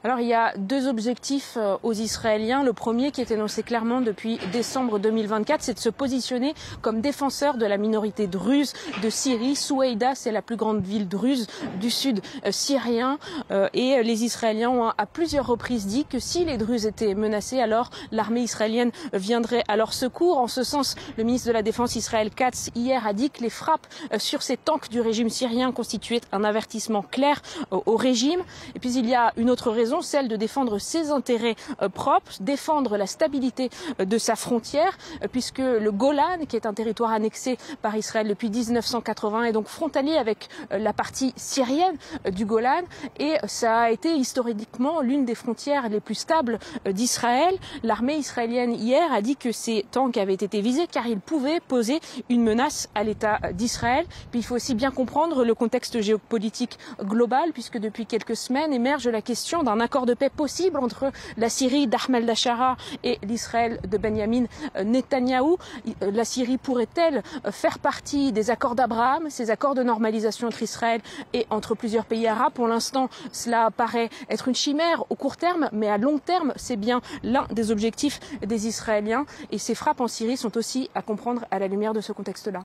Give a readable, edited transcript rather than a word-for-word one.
Alors il y a deux objectifs aux Israéliens. Le premier, qui est énoncé clairement depuis décembre 2024, c'est de se positionner comme défenseur de la minorité druze de Syrie. Soueïda, c'est la plus grande ville druze du sud syrien. Et les Israéliens ont à plusieurs reprises dit que si les Druzes étaient menacés, alors l'armée israélienne viendrait à leur secours. En ce sens, le ministre de la Défense Israël Katz hier a dit que les frappes sur ces tanks du régime syrien constituaient un avertissement clair au régime. Et puis il y a une autre raison, celle de défendre ses intérêts propres, défendre la stabilité de sa frontière, puisque le Golan, qui est un territoire annexé par Israël depuis 1980, est donc frontalier avec la partie syrienne du Golan, et ça a été historiquement l'une des frontières les plus stables d'Israël. L'armée israélienne hier a dit que ces tanks avaient été visés car ils pouvaient poser une menace à l'État d'Israël. Puis il faut aussi bien comprendre le contexte géopolitique global, puisque depuis quelques semaines émerge la question d'un accord de paix possible entre la Syrie d'Ahmed al-Shara et l'Israël de Benyamin Netanyahou. La Syrie pourrait-elle faire partie des accords d'Abraham, ces accords de normalisation entre Israël et entre plusieurs pays arabes? Pour l'instant, cela paraît être une chimère au court terme, mais à long terme, c'est bien l'un des objectifs des Israéliens. Et ces frappes en Syrie sont aussi à comprendre à la lumière de ce contexte-là.